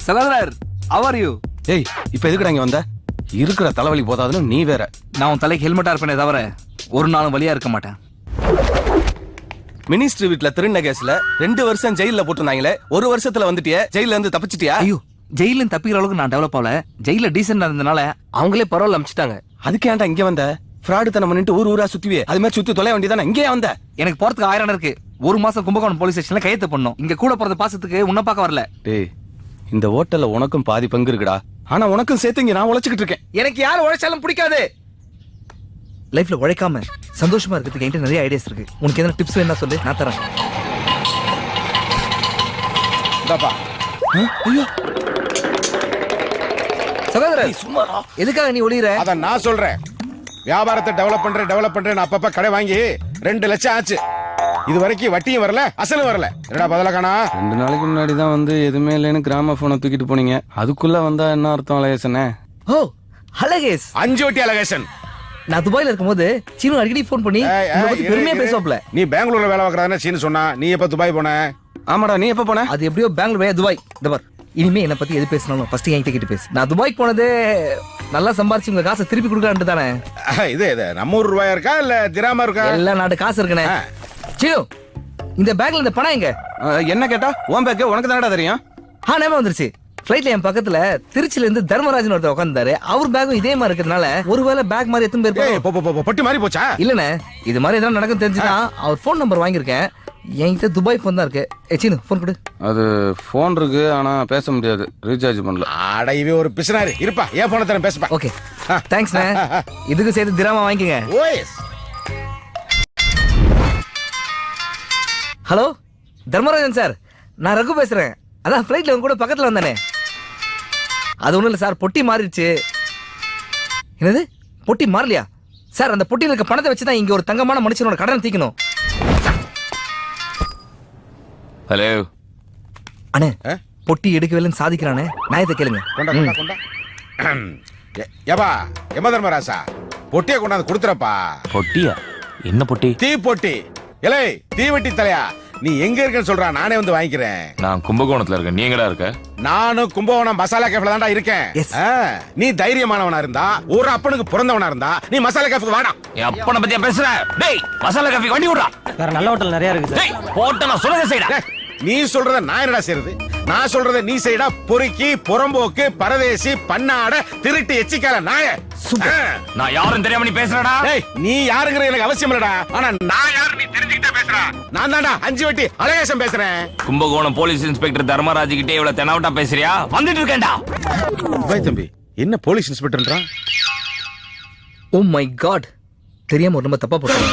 சகோதரர், how are you? ஏய், இப்ப எதுக்குடா இங்க வந்த? இருக்கிற தலைவலி போதாதுன்னு நீ வேற. நான் உன் தலைக்கு ஹெல்மெட்டா இருப்பேனே தவிர ஒரு நாளும் வலியா இருக்க மாட்டேன். மினிஸ்டர் வீட்ல திருண்ண கேஸ்ல 2 வருஷம் ஜெயில போட்டுருந்தாங்களே, 1 வருஷத்துல வந்துட்டியே, ஜெயில இருந்து தப்பிச்சிட்டியா? ஐயோ, ஜெயில தப்பிக்கிற அளவுக்கு நான் டெவலப் ஆகல. ஜெயில டீசென்டா இருந்தனால அவங்களே பரவாயில்ல அமிச்சிட்டாங்க. அதுக்கு ஏன்டா இங்க வந்த? ஃப்ராடு தனம் பண்ணிட்டு ஊரா சுத்திவே, அது மாதிரி சுத்தி தொலை வேண்டியதானே. இங்கே வந்த? எனக்கு போறதுக்கு 1000 இருக்கு. 1 மாசம் கும்பகோணம் போலீஸ் ஸ்டேஷன்ல கையெழுத்து பண்ணோம். இங்க கூட போறது பாசத்துக்கு உன்ன பார்க்க வரல. டேய், இந்த ஹோட்டல்ல உனக்கும் பாதி பங்கு இருக்குடா. ஆனா உனக்கும் சேர்த்து இங்க நான் உழைச்சிட்டு இருக்கேன். எனக்கு யார் உழைச்சாலும் பிடிக்காது. லைஃப்ல உழைக்காம சந்தோஷமா இருக்கிறதுக்கு என்கிட்ட நிறைய ஐடியாஸ் இருக்கு. உனக்கு எதனா டிப்ஸ் வேணா சொல்லு, நான் தரேன். ஐயோ சகோதரர், சும்மாடா. எதுக்காக நீ ஒளியற? அத நான் சொல்றேன். வியாபாரத்தை டெவலப் பண்றேன் அப்பப்ப கடை வாங்கி 2 லட்சம் ஆச்சு. இது வரைக்கும் வட்டியும் வரல, அசலும் வரல. என்னடா பதில காணா? 2 நாளைக்கு முன்னாடி தான் வந்து எதுவுமே இல்லைன்னு கிராம போனை தூக்கிட்டு போனீங்க. அதுக்குள்ள வந்தா என்ன அர்த்தம் அழகேசனே? ஓ, அழகேஷ். 5 வட்டி அழகேசன். நான் துபாயில இருக்கும்போது சீனு அடிக்கடி ஃபோன் பண்ணி உன்னை பத்தி பெருமையா பேசுவாப்ல. நீ பெங்களூர்ல வேலை பார்க்கறதானே சீனு சொன்னா. நீ எப்ப துபாய் போன? ஆமாடா, நீ எப்ப போன? அது எப்படியோ பெங்களூர் துபாய். இந்த பார், இனிமே என்ன பத்தி எது பேசினாலும் ஃபர்ஸ்ட் என்கிட்ட கிட்ட பேசு. நான் துபாய்க்கு போனது நல்லா சம்பாரிச்சு உங்க காசை திருப்பி கொடுக்கலான்ட்டு தானே. இது நம்ம ஊர் ரூபாயா இருக்கா இல்ல திராமா இருக்கா? எல்லா நாட்டு காசு இருக்குனே. சீனு, இந்த பேக்ல இந்த பணம் எங்க? என்ன கேட்டா? உன் பேக் உனக்கு தானடா தெரியும். நேமா வந்துருச்சு. ஃபிளைட்ல என் பக்கத்துல திருச்சில இருந்து தர்மராஜன் ஒருத்தர் உட்கார்ந்தாரு. அவர் பேக்கும் இதே மாதிரி இருக்கிறதுனால ஒருவேளை பேக் மாதிரி எத்தனை பேர் பொட்டி மாதிரி போச்சா? இல்லண்ணே, இது மாதிரி எதாவது நடக்கும் தெரிஞ்சுதான் அவர் போன் நம்பர் வாங்கியிருக்கேன். என்கிட்ட துபாய் போன் தான் இருக்கு. சீனு, போன் கொடு. அது போன் இருக்கு, ஆனா பேச முடியாது, ரீசார்ஜ் பண்ணல. ஆட, இவே ஒரு பிசினாரி இருப்பா. ஏன் போன தரேன், பேசுப்பா. ஓகே, தேங்க்ஸ்ண்ணே. இதுக்கு சேர்த்து திராமா வாங்கிக்கங்க. ஓஎஸ். ஹலோ தர்மராஜன் சார், நான் ரகு பேசுறேன். அதான் ஃபிளைட்ல உங்க கூட பக்கத்துல வந்தானே. அது ஒண்ணும் இல்ல சார், பொட்டி மாறிடுச்சு. என்னது, பொட்டி மாறலையா சார்? அந்த பொட்டியில் இருக்க பணத்தை வச்சுதான் இங்க ஒரு தங்கமான மனுஷனோட கடனை தீக்கணும். ஹலோ அண்ணே, பொட்டி எடுக்கவில்லைன்னு சாதிக்கிறானே, நியாயத்தை கேளுங்க. கொண்டா கொண்டா கொண்டா. ஏப்பா எம தர்மராசா, பொட்டியை கொண்டாந்து கொடுத்துறப்பா. பொட்டியா? என்ன பொட்டி? தீ பொட்டி. இலை தீவெட்டி தலையா, நீ எங்க இருக்கன்னு சொல்றா, நானே வந்து வாங்கிக்கிறேன். நான் கும்பகோணத்துல இருக்கேன். நீ எங்கடா இருக்க? நானும் கும்பகோணம் மசாலா கேஃப்ல தான்டா இருக்கேன். நீ தைரியமானவனா இருந்தா, ஒரு அப்பனுக்கு பிறந்தவனா இருந்தா, நீ மசாலா கேஃப்க்கு வாடா. என் அப்பனை பத்தியா பேசுற? டேய், மசாலா காஃபி வண்டி விடுறா. வேற நல்ல ஹோட்டல் நிறைய இருக்கு. டேய், போட்ட நான் சொல்றத செய்டா. நீ சொல்றத நான் என்னடா செய்யறது? நான் சொல்றத நீ செய்டா. பொறுக்கி, புறம்போக்கு, பரதேசி, பன்னாட, திருட்டு, எச்சிக்கால நாய. நான் யாரும் தெரியாம நீ பேசுறடா. டேய், நீ யாருங்கற எனக்கு அவசியம் இல்லடா. ஆனா நான் யாரு நீ தெரிஞ்சுக்கிட்டே பேசுற. நான் தான்டா 5 வட்டி அழகேசன் பேசுறேன். கும்பகோணம் போலீஸ் இன்ஸ்பெக்டர் தர்மராஜ் கிட்டே இவ்வளவு தெனாவட்டா பேசுறியா? வந்துட்டு இருக்கேன்டா. பாய் தம்பி, என்ன போலீஸ் இன்ஸ்பெக்டர்ன்றா? ஓ மை காட், தெரியாம ஒரு நம்ம தப்பா போட்டோம்.